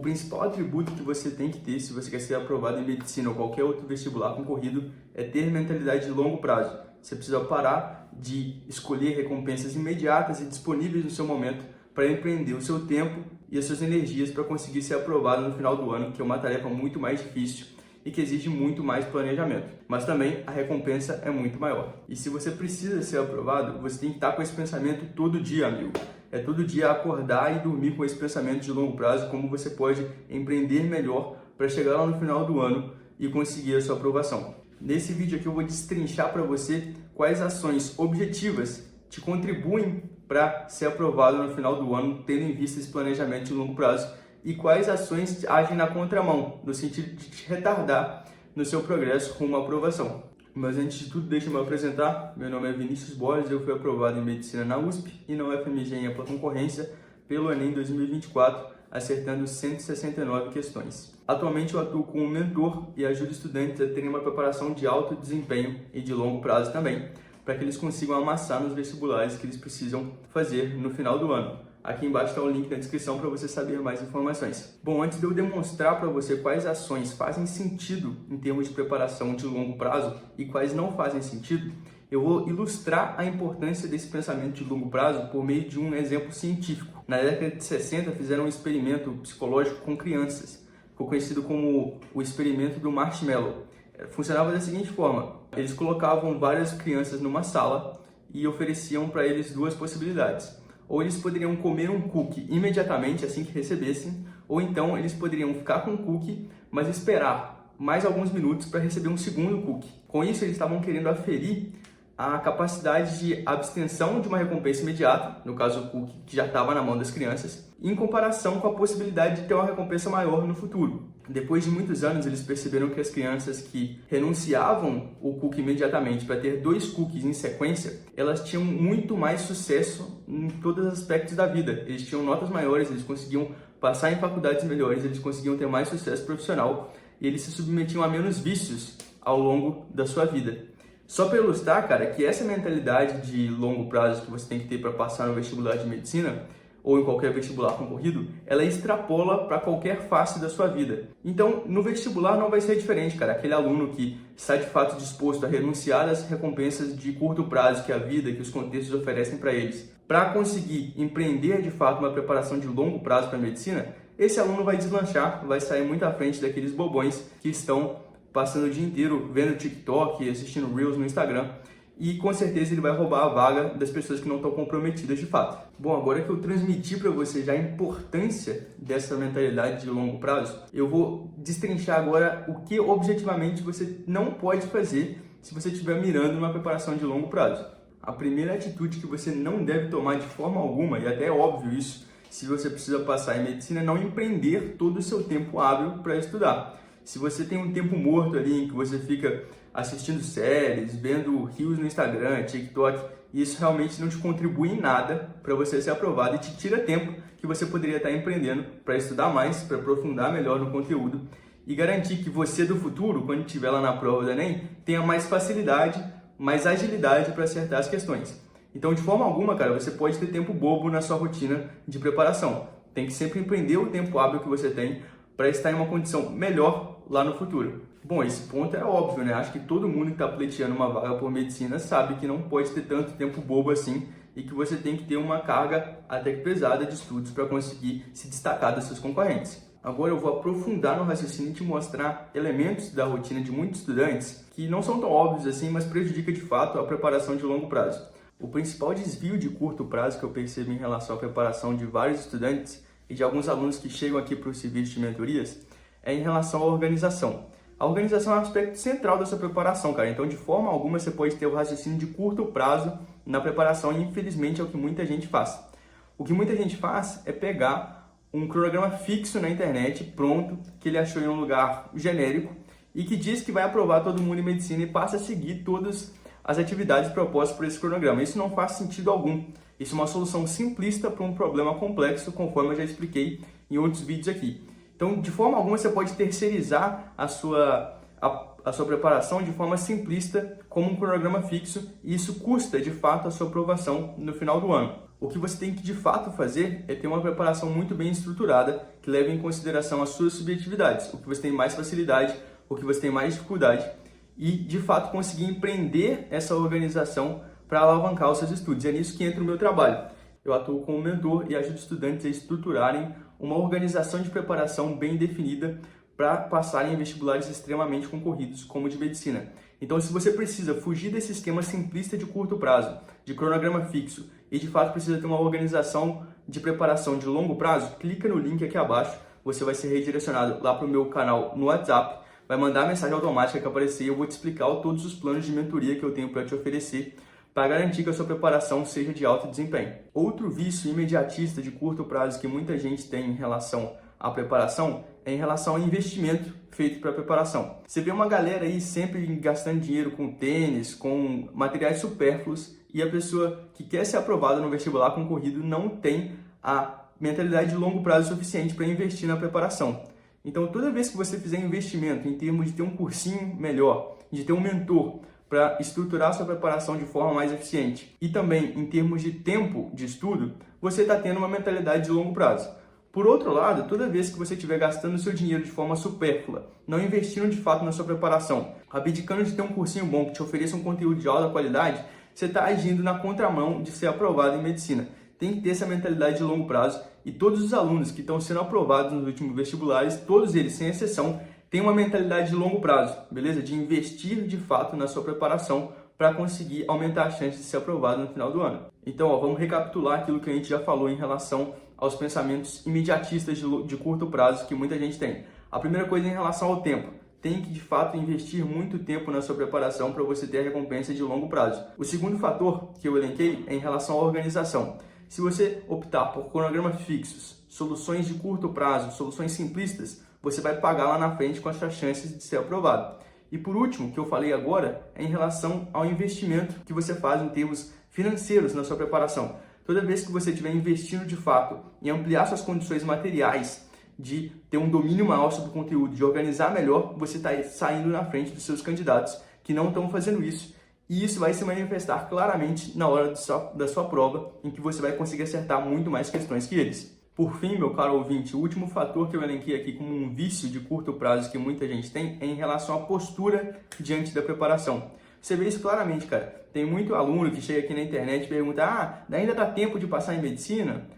principal atributo que você tem que ter se você quer ser aprovado em medicina ou qualquer outro vestibular concorrido é ter mentalidade de longo prazo. Você precisa parar de escolher recompensas imediatas e disponíveis no seu momento para empreender o seu tempo e as suas energias para conseguir ser aprovado no final do ano, que é uma tarefa muito mais difícil e que exige muito mais planejamento. Mas também a recompensa é muito maior. E se você precisa ser aprovado, você tem que estar com esse pensamento todo dia, amigo. É todo dia acordar e dormir com esse pensamento de longo prazo, como você pode empreender melhor para chegar lá no final do ano e conseguir a sua aprovação. Nesse vídeo aqui eu vou destrinchar para você quais ações objetivas te contribuem para ser aprovado no final do ano, tendo em vista esse planejamento de longo prazo, e quais ações agem na contramão, no sentido de te retardar no seu progresso com uma aprovação. Mas antes de tudo, deixa eu me apresentar. Meu nome é Vinícius Borges, eu fui aprovado em Medicina na USP e na UFMG em ampla concorrência pelo Enem 2024, acertando 169 questões. Atualmente eu atuo como mentor e ajudo estudantes a terem uma preparação de alto desempenho e de longo prazo também, para que eles consigam amassar nos vestibulares que eles precisam fazer no final do ano. Aqui embaixo está o link na descrição para você saber mais informações. Bom, antes de eu demonstrar para você quais ações fazem sentido em termos de preparação de longo prazo e quais não fazem sentido, eu vou ilustrar a importância desse pensamento de longo prazo por meio de um exemplo científico. Na década de 60 fizeram um experimento psicológico com crianças, ficou conhecido como o experimento do marshmallow. Funcionava da seguinte forma: eles colocavam várias crianças numa sala e ofereciam para eles duas possibilidades. Ou eles poderiam comer um cookie imediatamente assim que recebessem, ou então eles poderiam ficar com o cookie, mas esperar mais alguns minutos para receber um segundo cookie. Com isso, eles estavam querendo aferir a capacidade de abstenção de uma recompensa imediata, no caso o cookie que já estava na mão das crianças, em comparação com a possibilidade de ter uma recompensa maior no futuro. Depois de muitos anos, eles perceberam que as crianças que renunciavam o cookie imediatamente para ter dois cookies em sequência, elas tinham muito mais sucesso em todos os aspectos da vida. Eles tinham notas maiores, eles conseguiam passar em faculdades melhores, eles conseguiam ter mais sucesso profissional e eles se submetiam a menos vícios ao longo da sua vida. Só para ilustrar, cara, que essa mentalidade de longo prazo que você tem que ter para passar no vestibular de medicina ou em qualquer vestibular concorrido, ela extrapola para qualquer face da sua vida. Então, no vestibular não vai ser diferente, cara. Aquele aluno que está de fato disposto a renunciar às recompensas de curto prazo que a vida, que os contextos oferecem para eles, para conseguir empreender de fato uma preparação de longo prazo para a medicina, esse aluno vai deslanchar, vai sair muito à frente daqueles bobões que estão passando o dia inteiro vendo TikTok, assistindo Reels no Instagram, e com certeza ele vai roubar a vaga das pessoas que não estão comprometidas de fato. Bom, agora que eu transmiti para você já a importância dessa mentalidade de longo prazo, eu vou destrinchar agora o que objetivamente você não pode fazer se você estiver mirando numa preparação de longo prazo. A primeira atitude que você não deve tomar de forma alguma, e até é óbvio isso, se você precisa passar em medicina, é não empreender todo o seu tempo hábil para estudar. Se você tem um tempo morto ali em que você fica assistindo séries, vendo reels no Instagram, TikTok, isso realmente não te contribui em nada para você ser aprovado e te tira tempo que você poderia estar empreendendo para estudar mais, para aprofundar melhor no conteúdo e garantir que você do futuro, quando estiver lá na prova do Enem, tenha mais facilidade, mais agilidade para acertar as questões. Então, de forma alguma, cara, você pode ter tempo bobo na sua rotina de preparação. Tem que sempre empreender o tempo hábil que você tem para estar em uma condição melhor lá no futuro. Bom, esse ponto é óbvio, né? Acho que todo mundo que está pleiteando uma vaga por medicina sabe que não pode ter tanto tempo bobo assim e que você tem que ter uma carga até que pesada de estudos para conseguir se destacar dos seus concorrentes. Agora eu vou aprofundar no raciocínio e te mostrar elementos da rotina de muitos estudantes que não são tão óbvios assim, mas prejudica de fato a preparação de longo prazo. O principal desvio de curto prazo que eu percebo em relação à preparação de vários estudantes e de alguns alunos que chegam aqui para o serviço de mentorias é em relação à organização. A organização é um aspecto central da sua preparação, cara. Então, de forma alguma, você pode ter o raciocínio de curto prazo na preparação e, infelizmente, é o que muita gente faz. O que muita gente faz é pegar um cronograma fixo na internet, pronto, que ele achou em um lugar genérico e que diz que vai aprovar todo mundo em medicina e passa a seguir todas as atividades propostas por esse cronograma. Isso não faz sentido algum. Isso é uma solução simplista para um problema complexo, conforme eu já expliquei em outros vídeos aqui. Então, de forma alguma, você pode terceirizar a sua preparação de forma simplista como um cronograma fixo e isso custa, de fato, a sua aprovação no final do ano. O que você tem que de fato fazer é ter uma preparação muito bem estruturada que leve em consideração as suas subjetividades, o que você tem mais facilidade, o que você tem mais dificuldade e de fato conseguir empreender essa organização para alavancar os seus estudos. É nisso que entra o meu trabalho. Eu atuo como mentor e ajudo estudantes a estruturarem uma organização de preparação bem definida para passarem em vestibulares extremamente concorridos, como o de medicina. Então, se você precisa fugir desse esquema simplista de curto prazo, de cronograma fixo, e de fato precisa ter uma organização de preparação de longo prazo, clica no link aqui abaixo, você vai ser redirecionado lá para o meu canal no WhatsApp, vai mandar a mensagem automática que aparecer e eu vou te explicar todos os planos de mentoria que eu tenho para te oferecer para garantir que a sua preparação seja de alto desempenho. Outro vício imediatista de curto prazo que muita gente tem em relação à preparação é em relação ao investimento feito para a preparação. Você vê uma galera aí sempre gastando dinheiro com tênis, com materiais supérfluos e a pessoa que quer ser aprovada no vestibular concorrido não tem a mentalidade de longo prazo suficiente para investir na preparação. Então, toda vez que você fizer investimento em termos de ter um cursinho melhor, de ter um mentor, para estruturar sua preparação de forma mais eficiente e também em termos de tempo de estudo, você está tendo uma mentalidade de longo prazo. Por outro lado, toda vez que você estiver gastando seu dinheiro de forma supérflua, não investindo de fato na sua preparação, abdicando de ter um cursinho bom que te ofereça um conteúdo de alta qualidade, você está agindo na contramão de ser aprovado em medicina. Tem que ter essa mentalidade de longo prazo e todos os alunos que estão sendo aprovados nos últimos vestibulares, todos eles, sem exceção, tem uma mentalidade de longo prazo, beleza? De investir de fato na sua preparação para conseguir aumentar a chance de ser aprovado no final do ano. Então, vamos recapitular aquilo que a gente já falou em relação aos pensamentos imediatistas de curto prazo que muita gente tem. A primeira coisa é em relação ao tempo. Tem que de fato investir muito tempo na sua preparação para você ter a recompensa de longo prazo. O segundo fator que eu elenquei é em relação à organização. Se você optar por cronogramas fixos, soluções de curto prazo, soluções simplistas, você vai pagar lá na frente com as suas chances de ser aprovado. E por último, que eu falei agora, é em relação ao investimento que você faz em termos financeiros na sua preparação. Toda vez que você estiver investindo de fato em ampliar suas condições materiais, de ter um domínio maior sobre o conteúdo, de organizar melhor, você está saindo na frente dos seus candidatos que não estão fazendo isso. E isso vai se manifestar claramente na hora da sua prova, em que você vai conseguir acertar muito mais questões que eles. Por fim, meu caro ouvinte, o último fator que eu elenquei aqui como um vício de curto prazo que muita gente tem é em relação à postura diante da preparação. Você vê isso claramente, cara. Tem muito aluno que chega aqui na internet e pergunta: ainda dá tempo de passar em medicina?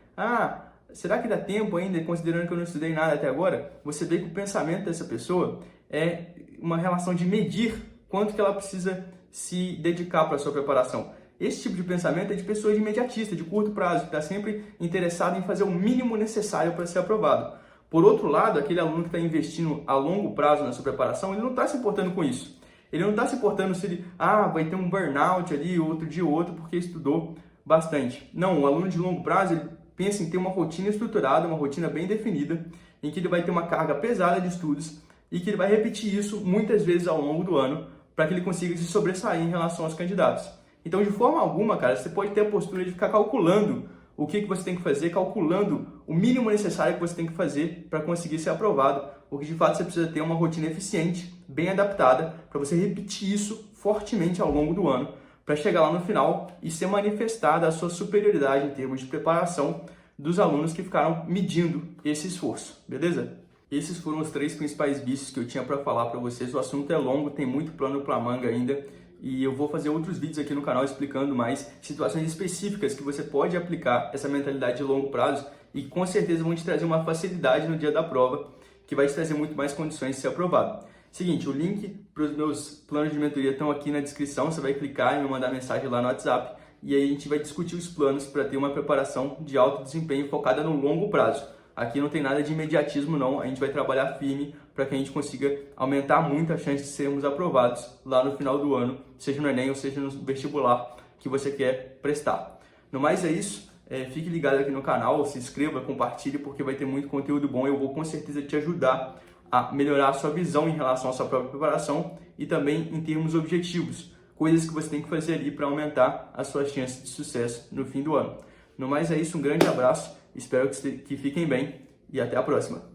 Será que dá tempo ainda, considerando que eu não estudei nada até agora? Você vê que o pensamento dessa pessoa é uma relação de medir quanto que ela precisa se dedicar para a sua preparação. Esse tipo de pensamento é de pessoas imediatistas, de curto prazo, que está sempre interessado em fazer o mínimo necessário para ser aprovado. Por outro lado, aquele aluno que está investindo a longo prazo na sua preparação, ele não está se importando com isso. Ele não está se importando se ele vai ter um burnout ali, outro dia ou outro, porque estudou bastante. Não, o aluno de longo prazo, ele pensa em ter uma rotina estruturada, uma rotina bem definida, em que ele vai ter uma carga pesada de estudos e que ele vai repetir isso muitas vezes ao longo do ano para que ele consiga se sobressair em relação aos candidatos. Então, de forma alguma, cara, você pode ter a postura de ficar calculando o que você tem que fazer, calculando o mínimo necessário que você tem que fazer para conseguir ser aprovado, porque de fato você precisa ter uma rotina eficiente, bem adaptada, para você repetir isso fortemente ao longo do ano, para chegar lá no final e ser manifestada a sua superioridade em termos de preparação dos alunos que ficaram medindo esse esforço, beleza? Esses foram os 3 principais vícios que eu tinha para falar para vocês. O assunto é longo, tem muito plano para manga ainda. E eu vou fazer outros vídeos aqui no canal explicando mais situações específicas que você pode aplicar essa mentalidade de longo prazo e com certeza vão te trazer uma facilidade no dia da prova que vai te trazer muito mais condições de ser aprovado. Seguinte, o link para os meus planos de mentoria estão aqui na descrição, você vai clicar e me mandar mensagem lá no WhatsApp e aí a gente vai discutir os planos para ter uma preparação de alto desempenho focada no longo prazo. Aqui não tem nada de imediatismo não, a gente vai trabalhar firme para que a gente consiga aumentar muito a chance de sermos aprovados lá no final do ano, seja no Enem ou seja no vestibular que você quer prestar. No mais é isso, fique ligado aqui no canal, se inscreva, compartilhe porque vai ter muito conteúdo bom e eu vou com certeza te ajudar a melhorar a sua visão em relação à sua própria preparação e também em termos objetivos, coisas que você tem que fazer ali para aumentar as suas chances de sucesso no fim do ano. No mais é isso, um grande abraço, espero que fiquem bem e até a próxima.